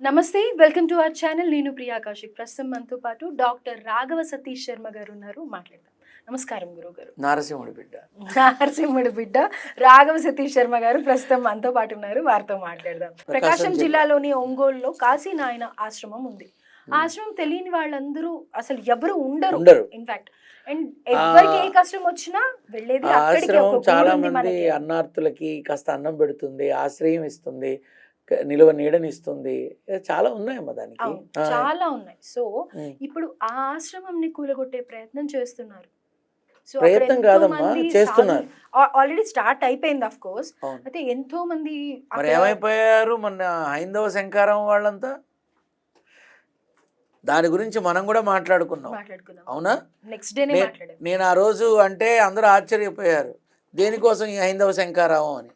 నమస్తే. Welcome to our channel. నేను ప్రియా కౌశిక్. ప్రస్తుతం మనతో పాటు డాక్టర్ రాఘవ సతీష్ శర్మ గారు ఉన్నారు. మాట్లాడదాం. నమస్కారం గురువుగారు. నారసింహుడి బిడ్డ. నరసింహుడి బిడ్డ రాఘవ సతీష్ శర్మ గారు ప్రస్తుతం మనతో పాటు ఉన్నారు. వారితో మాట్లాడదాం. ప్రకాశం జిల్లాలోని ఒంగోలులో కాశీ నాయన ఆశ్రమం ఉంది. ఆశ్రమం తెలియని వాళ్ళందరూ అసలు ఎవరు ఉండరు. ఇన్ఫాక్ట్ అండ్ ఎవరికి ఏ కష్టం వచ్చినా వెళ్ళేది అక్కడికి. ఆశ్రమం చాలా మంది అన్నార్థులకి కాస్త అన్నం పెడుతుంది, ఆశ్రయం ఇస్తుంది, నిలువ నీడనిస్తుంది. చాలా ఉన్నాయమ్మా దానికి. చాలా ఉన్నాయి. సో ఇప్పుడు ఆ ఆశ్రమంని కూలగొట్టే ప్రయత్నం చేస్తున్నారు. సో ప్రయత్నం కాదమ్మా, చేస్తున్నారు. ఆల్రెడీ స్టార్ట్ అయిపోయింది ఆఫ్ కోర్స్. అయితే ఎంతో మంది మరి ఏమైపోయారు మన హైందవ శంకారం వాళ్ళంతా? దాని గురించి మనం కూడా మాట్లాడుకున్నాం, అవునా? నెక్స్ట్ డే నేను ఆ రోజు అంటే అందరూ ఆశ్చర్యపోయారు, దేనికోసం ఈ హైందవ శంకారావం అని.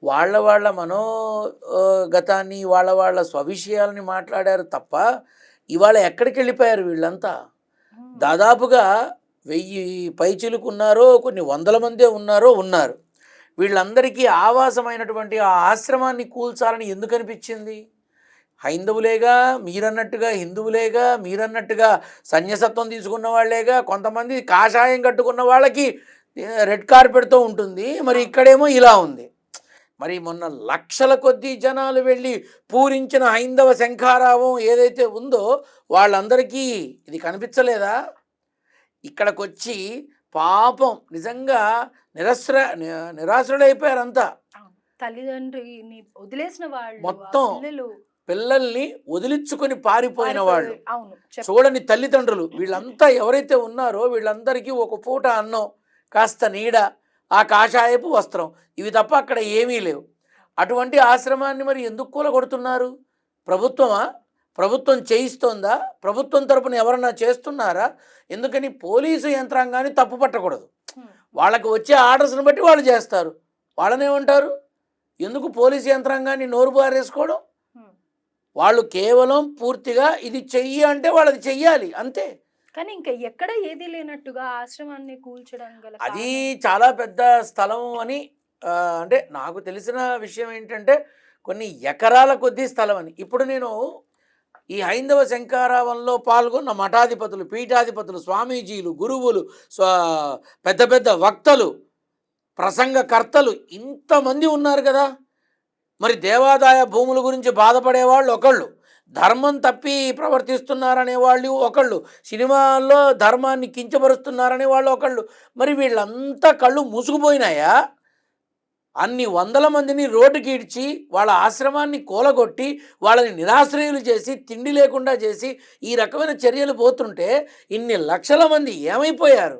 వాళ్ళ మనోగతాన్ని వాళ్ళ స్వవిషయాలని మాట్లాడారు తప్ప ఇవాళ ఎక్కడికి వెళ్ళిపోయారు వీళ్ళంతా? దాదాపుగా 1000 పైచిలుకున్నారో కొన్ని వందల మందే ఉన్నారు. వీళ్ళందరికీ ఆవాసమైనటువంటి ఆ ఆశ్రమాన్ని కూల్చాలని ఎందుకు అనిపించింది? హైందవులేగా, మీరన్నట్టుగా హిందువులేగా, మీరన్నట్టుగా సన్యసత్వం తీసుకున్న వాళ్ళేగా. కొంతమంది కాషాయం కట్టుకున్న వాళ్ళకి రెడ్ కార్పెట్తో ఉంటుంది, మరి ఇక్కడేమో ఇలా ఉంది. మరి మొన్న లక్షల కొద్దీ జనాలు వెళ్ళి పూరించిన హైందవ శంఖారావం ఏదైతే ఉందో వాళ్ళందరికీ ఇది కనిపించలేదా? ఇక్కడికి వచ్చి పాపం నిజంగా నిరాశ్రులైపోయారు అంతా. తల్లిదండ్రిని వదిలేసిన వాళ్ళు, మొత్తం పిల్లల్ని వదిలించుకొని పారిపోయిన వాళ్ళు, చూడని తల్లిదండ్రులు, వీళ్ళంతా ఎవరైతే ఉన్నారో వీళ్ళందరికీ ఒక పూట అన్నం, కాస్త నీడ, ఆ కాషాయపు వస్త్రం, ఇవి తప్ప అక్కడ ఏమీ లేవు. అటువంటి ఆశ్రమాన్ని మరి ఎందుకు కూలగొడుతున్నారు? ప్రభుత్వమా? ప్రభుత్వం చేయిస్తోందా? ప్రభుత్వం తరపున ఎవరన్నా చేస్తున్నారా? ఎందుకని పోలీసు యంత్రాంగాన్ని తప్పు పట్టకూడదు. వాళ్ళకి వచ్చే ఆర్డర్స్ని బట్టి వాళ్ళు చేస్తారు. వాళ్ళనేమంటారు? ఎందుకు పోలీసు యంత్రాంగాన్ని నోరు బారేసుకోవడం? వాళ్ళు కేవలం పూర్తిగా ఇది చెయ్యి అంటే వాళ్ళది చెయ్యాలి, అంతే. కానీ ఇంకా ఎక్కడ ఏది లేనట్టుగా ఆశ్రమాన్ని కూల్చడం గల అది చాలా పెద్ద స్థలం అని అంటే నాకు తెలిసిన విషయం ఏంటంటే కొన్ని ఎకరాల కొద్దీ స్థలం అని. ఇప్పుడు నేను ఈ హైందవ శంకారావంలో పాల్గొన్న మఠాధిపతులు, పీఠాధిపతులు, స్వామీజీలు, గురువులు, పెద్ద పెద్ద వక్తలు, ప్రసంగకర్తలు ఇంతమంది ఉన్నారు కదా. మరి దేవాదాయ భూముల గురించి బాధపడేవాళ్ళు ఒకళ్ళు, ధర్మం తప్పి ప్రవర్తిస్తున్నారనే వాళ్ళు ఒకళ్ళు, సినిమాల్లో ధర్మాన్ని కించపరుస్తున్నారనే వాళ్ళు ఒకళ్ళు. మరి వీళ్ళంతా కళ్ళు మూసుకుపోయినాయా? అన్ని వందల మందిని రోడ్డుకి ఈడ్చి వాళ్ళ ఆశ్రమాన్ని కూలగొట్టి వాళ్ళని నిరాశ్రయులు చేసి తిండి లేకుండా చేసి ఈ రకమైన చర్యలు పోతుంటే ఇన్ని లక్షల మంది ఏమైపోయారు?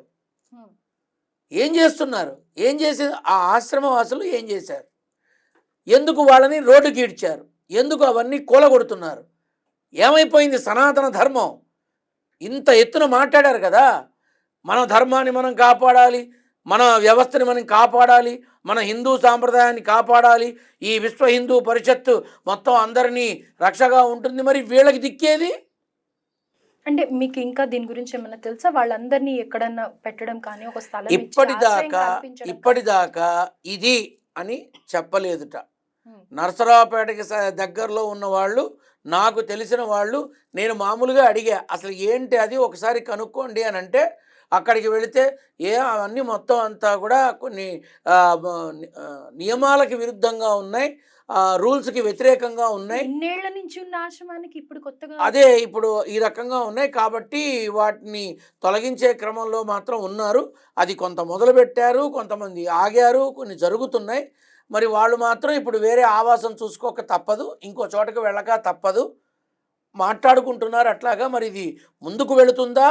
ఏం చేస్తున్నారు? ఏం చేసి ఆ ఆశ్రమవాసులు ఏం చేశారు? ఎందుకు వాళ్ళని రోడ్డుకి ఈడ్చారు? ఎందుకు అవన్నీ కూలగొడుతున్నారు? ఏమైపోయింది సనాతన ధర్మం? ఇంత ఎత్తున మాట్లాడారు కదా, మన ధర్మాన్ని మనం కాపాడాలి, మన వ్యవస్థని మనం కాపాడాలి, మన హిందూ సాంప్రదాయాన్ని కాపాడాలి, ఈ విశ్వ హిందూ పరిషత్తు మొత్తం అందరినీ రక్షగా ఉంటుంది. మరి వీళ్ళకి దిక్కేది? అంటే మీకు ఇంకా దీని గురించి ఏమైనా తెలుసా? వాళ్ళందరినీ ఎక్కడన్నా పెట్టడం కానీ ఒక స్థలం ఇప్పటిదాకా ఇది అని చెప్పలేదుట. నరసరావుపేటకి దగ్గరలో ఉన్న వాళ్ళు, నాకు తెలిసిన వాళ్ళు, నేను మామూలుగా అడిగా అసలు ఏంటి అది ఒకసారి కనుక్కోండి అని అంటే, అక్కడికి వెళితే అవన్నీ మొత్తం అంతా కూడా కొన్ని నియమాలకి విరుద్ధంగా ఉన్నాయి, రూల్స్కి వ్యతిరేకంగా ఉన్నాయి. ఇన్నేళ్ల నుంచి ఉన్న ఆశ్రమానికి ఇప్పుడు కొత్తగా అదే ఇప్పుడు ఈ రకంగా ఉన్నాయి కాబట్టి వాటిని తొలగించే క్రమంలో మాత్రం ఉన్నారు. అది కొంత మొదలుపెట్టారు, కొంతమంది ఆగారు, కొన్ని జరుగుతున్నాయి. మరి వాళ్ళు మాత్రం ఇప్పుడు వేరే ఆవాసం చూసుకోక తప్పదు, ఇంకో చోటకి వెళ్ళక తప్పదు, మాట్లాడుకుంటున్నారు అట్లాగా. మరి ఇది ముందుకు వెళుతుందా,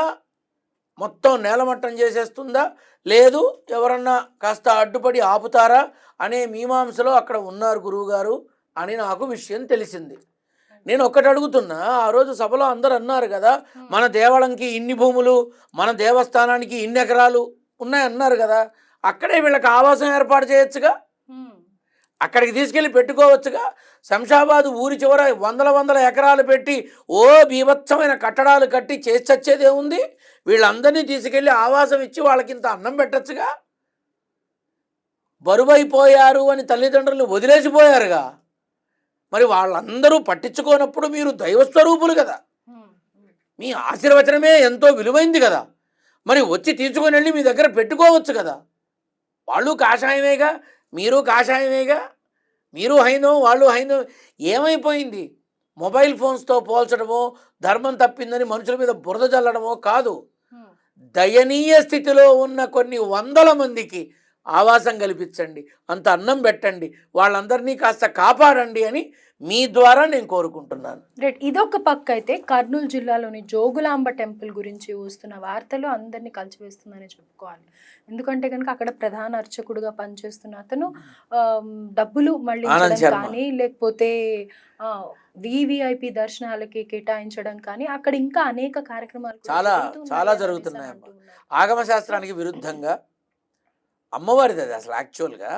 మొత్తం నేలమట్టం చేసేస్తుందా, లేదు ఎవరన్నా కాస్త అడ్డుపడి ఆపుతారా అనే మీమాంసలో అక్కడ ఉన్నారు గురువుగారు అని నాకు విషయం తెలిసింది. నేను ఒక్కటి అడుగుతున్నా, ఆ రోజు సభలో అందరు అన్నారు కదా, మన దేవాలయంకి ఇన్ని భూములు, మన దేవస్థానానికి ఇన్ని ఎకరాలు ఉన్నాయన్నారు కదా, అక్కడే వీళ్ళకి ఆవాసం ఏర్పాటు చేయొచ్చుగా, అక్కడికి తీసుకెళ్ళి పెట్టుకోవచ్చుగా. శంషాబాద్ ఊరి చివర వందల ఎకరాలు పెట్టి ఓ బీభత్సమైన కట్టడాలు కట్టి చేసి చచ్చేదేముంది? వీళ్ళందరినీ తీసుకెళ్ళి ఆవాసం ఇచ్చి వాళ్ళకింత అన్నం పెట్టచ్చుగా. బరువైపోయారు అని తల్లిదండ్రులు వదిలేసిపోయారుగా. మరి వాళ్ళందరూ పట్టించుకోనప్పుడు మీరు దైవస్వరూపులు కదా, మీ ఆశీర్వచనమే ఎంతో విలువైంది కదా, మరి వచ్చి తీసుకొని వెళ్ళి మీ దగ్గర పెట్టుకోవచ్చు కదా. వాళ్ళు కాషాయమేగా, మీరు కాషాయమేగా, మీరు హైందవం వాళ్ళు హైందవం. ఏమైపోయింది? మొబైల్ ఫోన్స్తో పోల్చడమో, ధర్మం తప్పిందని మనుషుల మీద బురద చల్లడమో కాదు. దయనీయ స్థితిలో ఉన్న కొన్ని వందల మందికి ఆవాసం కల్పించండి, అంత అన్నం పెట్టండి, వాళ్ళందరినీ కాస్త కాపాడండి అని మీ ద్వారా నేను కోరుకుంటున్నాను. రైట్. ఇదొక పక్క అయితే కర్నూలు జిల్లాలోని జోగులాంబ టెంపుల్ గురించి వస్తున్న వార్తలు అందరినీ కలిసివేస్తుందని చెప్పుకోవాలి. ఎందుకంటే కనుక అక్కడ ప్రధాన అర్చకుడుగా పనిచేస్తున్న అతను డబ్బులు మళ్ళీ కానీ లేకపోతే వివిఐపి దర్శనాలకి కేటాయించడం కానీ అక్కడ ఇంకా అనేక కార్యక్రమాలు చాలా జరుగుతున్నాయి. ఆగమ శాస్త్రానికి విరుద్ధంగా అమ్మవారిది అది అసలు యాక్చువల్గా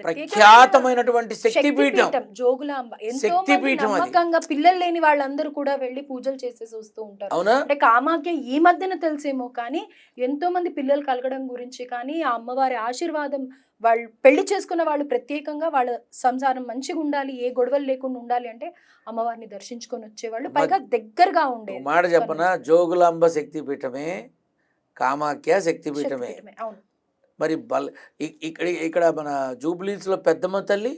ప్రఖ్యాతమైనటువంటి శక్తిపీఠం జోగులాంబ. శక్తిపీఠం నమ్మకంగా పిల్లలు లేని వాళ్ళందరూ కూడా వెళ్ళి పూజలు చేసేసి వస్తూ ఉంటారు. అవునా? అంటే కామాఖ్య ఈ మధ్యన తెలిసేమో కానీ ఎంతో మంది పిల్లలు కలగడం గురించి కానీ ఆ అమ్మవారి ఆశీర్వాదం, వాళ్ళు పెళ్లి చేసుకున్న వాళ్ళు ప్రత్యేకంగా వాళ్ళ సంసారం మంచిగా ఉండాలి, ఏ గొడవలు లేకుండా ఉండాలి అంటే అమ్మవారిని దర్శించుకొని వచ్చేవాళ్ళు, పైగా దగ్గరగా ఉండే మాట చెప్పన. జోగులాంబ శక్తిపీఠమే, కామాఖ్య శక్తిపీఠమే. మరి ఇక్కడ మన జూబ్లీస్లో పెద్దమ్మ తల్లి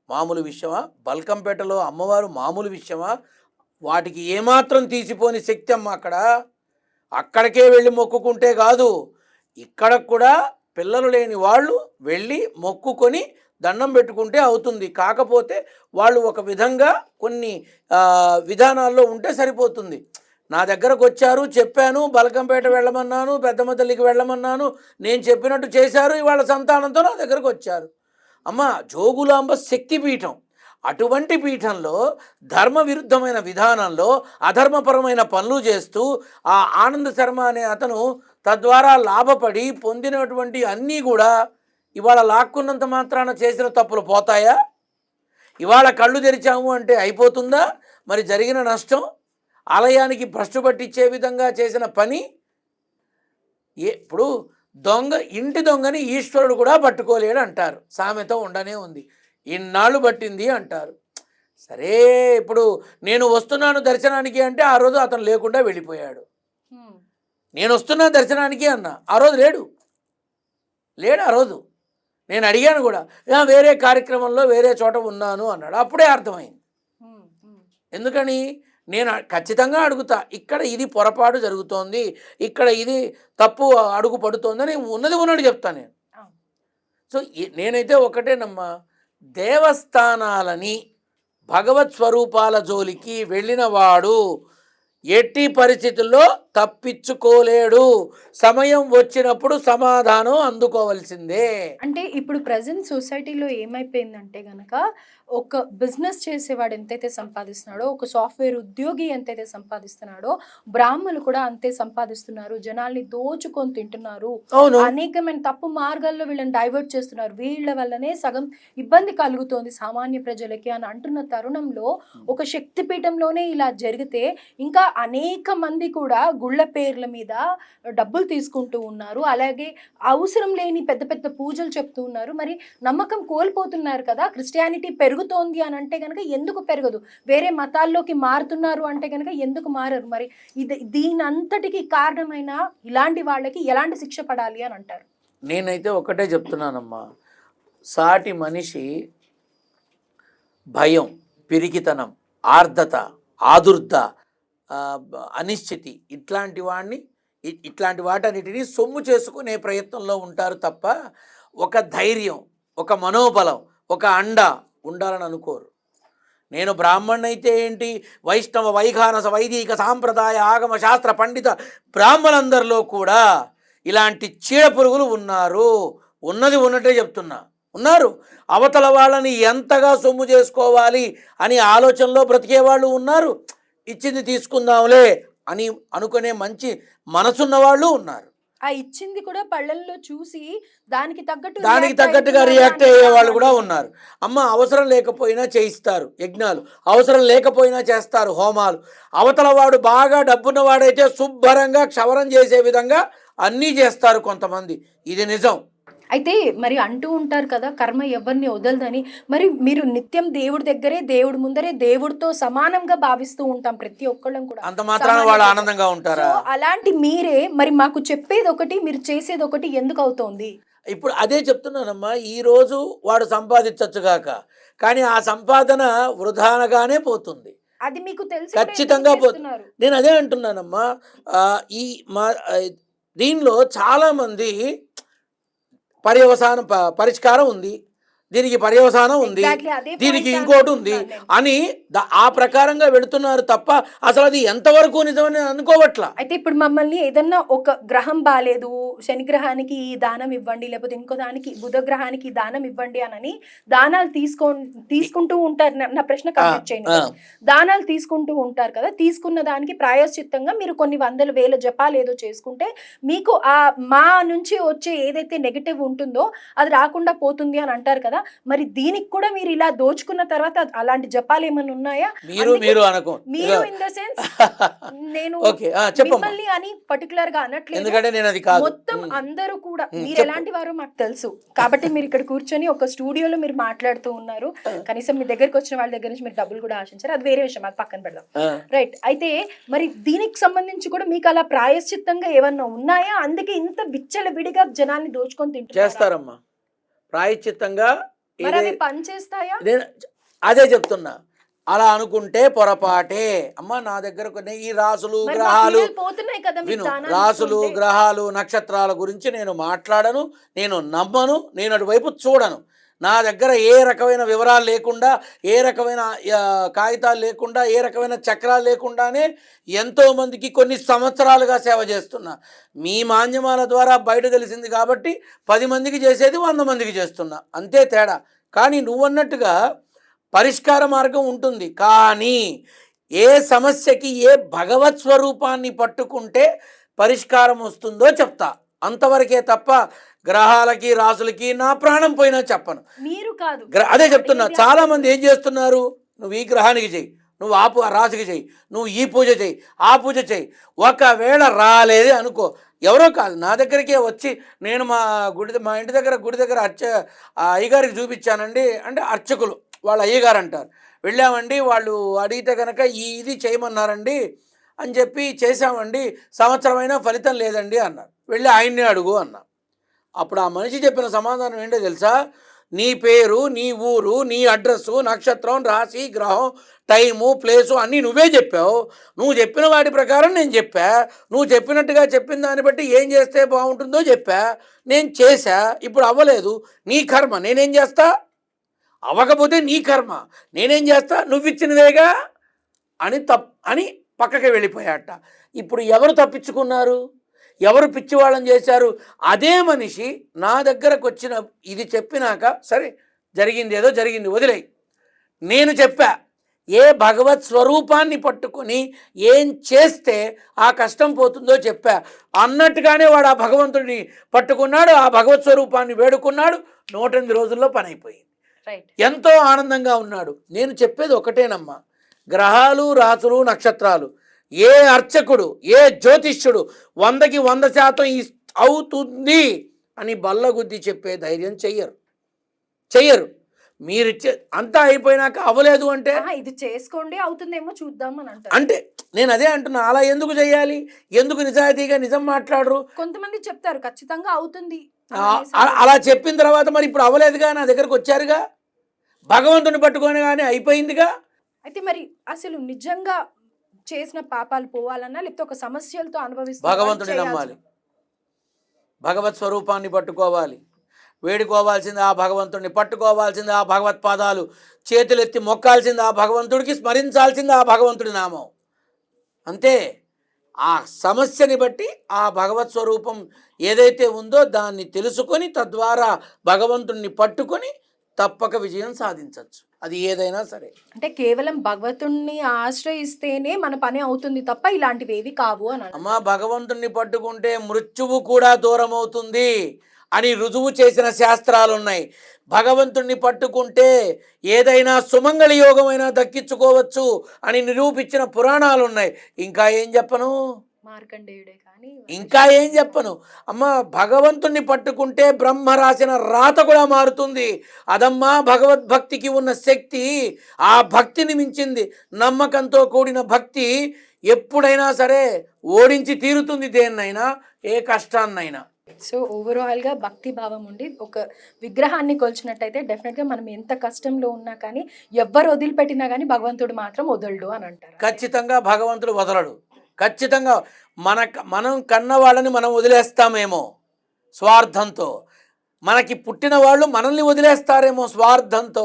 మామూలు విషయమా? బల్కంపేటలో అమ్మవారు మామూలు విషయమా? వాటికి ఏమాత్రం తీసిపోని శక్తి అమ్మ. అక్కడికే వెళ్ళి మొక్కుకుంటే కాదు, ఇక్కడ కూడా పిల్లలు లేని వాళ్ళు వెళ్ళి మొక్కుకొని దండం పెట్టుకుంటే అవుతుంది. కాకపోతే వాళ్ళు ఒక విధంగా కొన్ని విధానాల్లో ఉంటే సరిపోతుంది. నా దగ్గరకు వచ్చారు, చెప్పాను, బల్కంపేట వెళ్ళమన్నాను, పెద్దమ్మ తల్లికి వెళ్ళమన్నాను, నేను చెప్పినట్టు చేశారు, ఇవాళ సంతానంతో నా దగ్గరకు వచ్చారు. అమ్మ జోగులాంబ శక్తిపీఠం. అటువంటి పీఠంలో ధర్మ విరుద్ధమైన విధానంలో అధర్మపరమైన పనులు చేస్తూ ఆ ఆనంద శర్మ అనే అతను తద్వారా లాభపడి పొందినటువంటి అన్నీ కూడా ఇవాళ లాక్కున్నంత మాత్రాన చేసిన తప్పులు పోతాయా? ఇవాళ కళ్ళు తెరిచాము అంటే అయిపోతుందా? మరి జరిగిన నష్టం, ఆలయానికి భ్రష్టు పట్టించే విధంగా చేసిన పని. ఇప్పుడు ఇంటి దొంగని ఈశ్వరుడు కూడా పట్టుకోలేడు అంటారు, సామెత ఉండనే ఉంది. ఇన్నాళ్ళు పట్టింది అంటారు. సరే, ఇప్పుడు నేను వస్తున్నాను దర్శనానికి అంటే ఆ రోజు అతను లేకుండా వెళ్ళిపోయాడు. నేను వస్తున్నా దర్శనానికి అన్నా, ఆ రోజు లేడు. ఆ రోజు నేను అడిగాను కూడా, వేరే కార్యక్రమంలో వేరే చోట ఉన్నాను అన్నాడు. అప్పుడే అర్థమైంది. ఎందుకని నేను ఖచ్చితంగా అడుగుతా, ఇక్కడ ఇది పొరపాటు జరుగుతోంది, ఇక్కడ ఇది తప్పు అడుగు పడుతోందని ఉన్నది ఉన్నట్టు చెప్తాను నేను. సో నేనైతే ఒకటేనమ్మా, దేవస్థానాలని భగవత్ స్వరూపాల జోలికి వెళ్ళిన వాడు ఎట్టి పరిస్థితుల్లో తప్పించుకోలేడు. సమయం వచ్చినప్పుడు సమాధానం అందుకోవాల్సిందే. అంటే ఇప్పుడు ప్రజెంట్ సొసైటీలో ఏమైపోయిందంటే గనక ఒక బిజినెస్ చేసేవాడు ఎంతైతే సంపాదిస్తున్నాడో, ఒక సాఫ్ట్వేర్ ఉద్యోగి ఎంతైతే సంపాదిస్తున్నాడో, బ్రాహ్మణులు కూడా అంతే సంపాదిస్తున్నారు. జనాల్ని దోచుకొని తింటున్నారు, అనేకమైన తప్పు మార్గాల్లో వీళ్ళని డైవర్ట్ చేస్తున్నారు. వీళ్ళ వల్లనే సగం ఇబ్బంది కలుగుతోంది సామాన్య ప్రజలకి అని అంటున్న తరుణంలో ఒక శక్తిపీఠంలోనే ఇలా జరిగితే ఇంకా అనేక మంది కూడా గుళ్ళ పేర్ల మీద డబ్బులు తీసుకుంటూ ఉన్నారు. అలాగే అవసరం లేని పెద్ద పెద్ద పూజలు చెప్తూ ఉన్నారు. మరి నమ్మకం కోల్పోతున్నారు కదా. క్రిస్టియానిటీ పెరుగుతోంది అని అంటే కనుక ఎందుకు పెరగదు? వేరే మతాల్లోకి మారుతున్నారు అంటే కనుక ఎందుకు మారరు? మరి దీని అంతటికి కారణమైన ఇలాంటి వాళ్ళకి ఎలాంటి శిక్ష పడాలి అని అంటారు? నేనైతే ఒకటే చెప్తున్నానమ్మా, సాటి మనిషి భయం, పిరికితనం, ఆర్ద్రత, ఆదుర్ద, అనిశ్చితి ఇట్లాంటి వాటన్నిటినీ సొమ్ము చేసుకునే ప్రయత్నంలో ఉంటారు తప్ప ఒక ధైర్యం, ఒక మనోబలం, ఒక అండ ఉండాలని అనుకోరు. నేను బ్రాహ్మణైతే ఏంటి, వైష్ణవ, వైఖానస, వైదిక, సాంప్రదాయ, ఆగమ, శాస్త్ర పండిత బ్రాహ్మణులందరిలో కూడా ఇలాంటి చీడ పురుగులు ఉన్నారు. ఉన్నది ఉన్నట్టే చెప్తున్నా, ఉన్నారు. అవతల వాళ్ళని ఎంతగా సొమ్ము చేసుకోవాలి అని ఆలోచనలో బ్రతికేవాళ్ళు ఉన్నారు. ఇచ్చింది తీసుకుందాంలే అని అనుకునే మంచి మనసున్న వాళ్ళు ఉన్నారు. ఆ ఇచ్చింది కూడా పళ్ళల్లో చూసి దానికి తగ్గట్టుగా రియాక్ట్ అయ్యే వాళ్ళు కూడా ఉన్నారు. అమ్మ అవసరం లేకపోయినా చేయిస్తారు యజ్ఞాలు, అవసరం లేకపోయినా చేస్తారు హోమాలు. అవతల వాడు బాగా డబ్బున్న వాడైతే శుభ్రంగా క్షవరం చేసే విధంగా అన్నీ చేస్తారు కొంతమంది. ఇది నిజం. అయితే మరి అంటూ ఉంటారు కదా, కర్మ ఎవరిని వదలదని. మరి మీరు నిత్యం దేవుడి దగ్గరే, దేవుడి ముందరే, దేవుడితో సమానంగా భావిస్తూ ఉంటాం ప్రతి ఒక్కళ్ళం కూడా. అంత మాత్రాన వాళ్ళు ఆనందంగా సో ఉంటారా? అలాంటి మీరే మరి మాకు చెప్పేది ఒకటి, మీరు చేసేది ఒకటి ఎందుకు అవుతోంది? ఇప్పుడు అదే చెప్తున్నానమ్మా, ఈరోజు వాడు సంపాదించవచ్చు గాక, కానీ ఆ సంపాదన వృధానగానే పోతుంది. అది మీకు తెలిసి కూడా ఎందుకు ఖచ్చితంగా చేస్తున్నారు? నేను అదే అంటున్నానమ్మా. ఈ మా దీనిలో చాలామంది పరిష్కారం ఉంది, దీనికి పర్యవసానం ఉంది, ఎగ్జాక్ట్లీ అదే దీనికి పాయింట్ ఇంకోటి ఉంది అనుకుంటున్నాను నేను. అని ఆ ప్రకారంగా వెళుతున్నారు తప్ప అసలు అది ఎంతవరకు నిజమని అనుకోవట్లా. అయితే ఇప్పుడు మమ్మల్ని ఏదన్నా ఒక గ్రహం బాలేదు, శని గ్రహానికి ఈ దానం ఇవ్వండి, లేకపోతే ఇంకో దానికి బుధ గ్రహానికి ఈ దానం ఇవ్వండి అని దానాలు తీసుకుంటూ ఉంటారు. నా ప్రశ్న కంప్లీట్ చేయండి. దానాలు తీసుకుంటూ ఉంటారు కదా, తీసుకున్న దానికి ప్రాయశ్చిత్తంగా మీరు కొన్ని వందల వేల జపాలు ఏదో చేసుకుంటే మీకు ఆ మా నుంచి వచ్చే ఏదైతే నెగటివ్ ఉంటుందో అది రాకుండా పోతుంది అని అంటారు కదా. మరి దీనికి కూడా మీరు ఇలా దోచుకున్న తర్వాత అలాంటి జపాలు ఏమైనా ఉన్నాయా? మీరు అనుకో మీరు ఇన్ ద సెన్స్ నేను మిమ్మల్ని అని పర్టికులర్ గా అనట్లేదు, ఎందుకంటే నేను అది కాదు. మొత్తం అందరూ కూడా మీరు ఎలాంటి వారో మాకు తెలుసు కాబట్టి మీరు ఇక్కడ కూర్చొని ఒక స్టూడియోలో మీరు మాట్లాడుతూ ఉన్నారు. కనీసం మీ దగ్గరికి వచ్చిన వాళ్ళ దగ్గర నుంచి మీరు డబ్బులు కూడా ఆశించారు, అది వేరే విషయం, అది పక్కన పెడదాం. రైట్. అయితే మరి దీనికి సంబంధించి కూడా మీకు అలా ప్రాయశ్చిత్తంగా ఏమన్నా ఉన్నాయా? అందుకే ఇంత విచ్చలవిడిగా జనాల్ని దోచుకొని తింటున్నారు. చేస్తారమ్మా ప్రాయశ్చిత్తంగా. మరి అవి పని చేస్తాయా? నేను అదే చెప్తున్నా, అలా అనుకుంటే పొరపాటే అమ్మా. నా దగ్గర కొన్ని ఈ రాసులు గ్రహాలు పోతున్నాయి కదా, విను, రాసులు గ్రహాలు నక్షత్రాల గురించి నేను మాట్లాడను, నేను నమ్మను, నేను అటువైపు చూడను. నా దగ్గర ఏ రకమైన వివరాలు లేకుండా, ఏ రకమైన కాగితాలు లేకుండా, ఏ రకమైన చక్రాలు లేకుండానే ఎంతోమందికి కొన్ని సంవత్సరాలుగా సేవ చేస్తున్నా. మీ మాధ్యమాల ద్వారా బయట తెలిసింది కాబట్టి 10 మందికి చేసేది 100 మందికి చేస్తున్నా, అంతే తేడా. కానీ నువ్వన్నట్టుగా పరిష్కార మార్గం ఉంటుంది, కానీ ఏ సమస్యకి ఏ భగవత్ స్వరూపాన్ని పట్టుకుంటే పరిష్కారం వస్తుందో చెప్తా, అంతవరకే తప్ప గ్రహాలకి రాసులకి నా ప్రాణం పోయినా చెప్పను. మీరు కాదు, అదే చెప్తున్నా. చాలా మంది ఏం చేస్తున్నారు, నువ్వు ఈ గ్రహానికి చెయ్యి, నువ్వు ఆ రాశికి చెయ్యి, నువ్వు ఈ పూజ చెయ్యి, ఆ పూజ చెయ్యి. ఒకవేళ రాలేదే అనుకో, ఎవరో కాదు నా దగ్గరికే వచ్చి, నేను మా ఇంటి దగ్గర గుడి దగ్గర అయ్యగారికి చూపించానండి అంటే, అర్చకులు వాళ్ళ అయ్యగారు అంటారు, వెళ్ళామండి వాళ్ళు అడిగితే కనుక ఇది చేయమన్నారండి అని చెప్పి చేసామండి, సంవత్సరమైనా ఫలితం లేదండి అన్నారు. వెళ్ళి ఆయన్నే అడుగు అన్నా. అప్పుడు ఆ మనిషి చెప్పిన సమాధానం ఏంటో తెలుసా? నీ పేరు, నీ ఊరు, నీ అడ్రస్సు, నక్షత్రం, రాశి, గ్రహం, టైము, ప్లేసు అన్నీ నువ్వే చెప్పావు. నువ్వు చెప్పిన వాటి ప్రకారం నేను చెప్పా, నువ్వు చెప్పినట్టుగా చెప్పిన దాన్ని బట్టి ఏం చేస్తే బాగుంటుందో చెప్పా, నేను చేశా. ఇప్పుడు అవ్వలేదు, నీ కర్మ, నేనేం చేస్తా? అవ్వకపోతే నీ కర్మ, నేనేం చేస్తా? నువ్విచ్చినదేగా అని పక్కకి వెళ్ళిపోయాట. ఇప్పుడు ఎవరు తప్పించుకున్నారు? ఎవరు పిచ్చివాళ్ళని చేశారు? అదే మనిషి నా దగ్గరకు వచ్చిన ఇది చెప్పినాక, సరే జరిగింది ఏదో జరిగింది వదిలేయి, నేను చెప్పా ఏ భగవత్ స్వరూపాన్ని పట్టుకొని ఏం చేస్తే ఆ కష్టం పోతుందో చెప్పా. అన్నట్టుగానే వాడు ఆ భగవంతుడిని పట్టుకున్నాడు, ఆ భగవత్ స్వరూపాన్ని వేడుకున్నాడు, 108 రోజుల్లో పని అయిపోయింది. ఎంతో ఆనందంగా ఉన్నాడు. నేను చెప్పేది ఒకటేనమ్మా, గ్రహాలు రాసులు నక్షత్రాలు ఏ అర్చకుడు ఏ జ్యోతిష్యుడు 100కి 100% అవుతుంది అని బల్లగుద్ది చెప్పే ధైర్యం చెయ్యరు. మీరు అంతా అయిపోయినాక అవ్వలేదు అంటే ఇది చేసుకోండి అవుతుందేమో చూద్దాం అని అంటారు. అంటే నేను అదే అంటున్నా, అలా ఎందుకు చేయాలి? ఎందుకు నిజాయితీగా నిజం మాట్లాడరు? కొంతమంది చెప్తారు ఖచ్చితంగా అవుతుంది. అలా చెప్పిన తర్వాత మరి ఇప్పుడు అవ్వలేదుగా, నా దగ్గరకు వచ్చారుగా, భగవంతుని పట్టుకొని కానీ అయిపోయిందిగా. అయితే మరి అసలు నిజంగా చేసిన పాపాలు పోవాలన్నా, లేకపోతే ఒక సమస్యలతో అనుభవిస్తూ భగవంతుని నమ్మాలి, భగవత్ స్వరూపాన్ని పట్టుకోవాలి, వేడుకోవాల్సింది ఆ భగవంతుడిని, పట్టుకోవాల్సింది ఆ భగవత్ పాదాలు, చేతులెత్తి మొక్కాల్సింది ఆ భగవంతుడికి, స్మరించాల్సింది ఆ భగవంతుడి నామం, అంతే. ఆ సమస్యని బట్టి ఆ భగవత్ స్వరూపం ఏదైతే ఉందో దాన్ని తెలుసుకొని తద్వారా భగవంతుడిని పట్టుకొని తప్పక విజయం సాధించవచ్చు, అది ఏదైనా సరే. అంటే కేవలం భగవంతుణ్ణి ఆశ్రయిస్తేనే మన పని అవుతుంది తప్ప ఇలాంటివి ఏవి కావు అని. అమ్మా, భగవంతుణ్ణి పట్టుకుంటే మృత్యువు కూడా దూరం అవుతుంది అని రుజువు చేసిన శాస్త్రాలు ఉన్నాయి. భగవంతుణ్ణి పట్టుకుంటే ఏదైనా సుమంగళ యోగమైనా దక్కించుకోవచ్చు అని నిరూపించిన పురాణాలు ఉన్నాయి. ఇంకా ఏం చెప్పను? మార్కండేయుడే కానీ ఇంకా ఏం చెప్పను అమ్మ, భగవంతుణ్ణి పట్టుకుంటే బ్రహ్మ రాసిన రాత కూడా మారుతుంది. అదమ్మా భగవద్భక్తికి ఉన్న శక్తి. ఆ భక్తిని మించింది నమ్మకంతో కూడిన భక్తి ఎప్పుడైనా సరే ఓడించి తీరుతుంది దేన్నైనా, ఏ కష్టాన్నైనా. సో ఓవరాల్గా భక్తి భావం ఉండి ఒక విగ్రహాన్ని కొలిచినట్టయితే డెఫినెట్గా మనం ఎంత కష్టంలో ఉన్నా కానీ ఎవ్వరు వదిలిపెట్టినా కానీ భగవంతుడు మాత్రం వదలడు అని అంటారు. ఖచ్చితంగా భగవంతుడు వదలడు. ఖచ్చితంగా మనం కన్న వాళ్ళని మనం వదిలేస్తామేమో స్వార్థంతో, మనకి పుట్టిన వాళ్ళు మనల్ని వదిలేస్తారేమో స్వార్థంతో.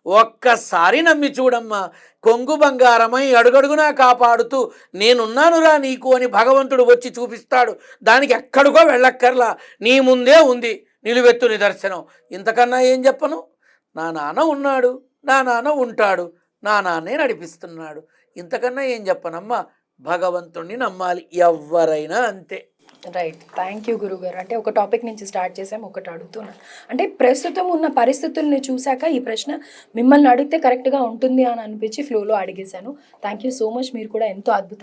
ఒక్కసారి నమ్మి చూడమ్మా, కొంగు బంగారమై అడుగడుగునా కాపాడుతూ నేనున్నానురా నీకు అని భగవంతుడు వచ్చి చూపిస్తాడు. దానికి ఎక్కడికో వెళ్ళక్కర్లా, నీ ముందే ఉంది నిలువెత్తు నిదర్శనం. ఇంతకన్నా ఏం చెప్పను? నా నాన్న ఉన్నాడు, నా నాన్న ఉంటాడు, నా నాన్నే నడిపిస్తున్నాడు. ఇంతకన్నా ఏం చెప్పనమ్మా? భగవంతుణ్ణి నమ్మాలి, ఎవ్వరైనా అంతే. రైట్, థ్యాంక్ యూ గురుగారు. అంటే ఒక టాపిక్ నుంచి స్టార్ట్ చేసాం, ఒకటి అడుగుతున్నాను. అంటే ప్రస్తుతం ఉన్న పరిస్థితుల్ని చూశాక ఈ ప్రశ్న మిమ్మల్ని అడిగితే కరెక్ట్గా ఉంటుంది అని అనిపించి ఫ్లోలో అడిగేశాను. Thank you so much. మీరు కూడా ఎంతో అద్భుతంగా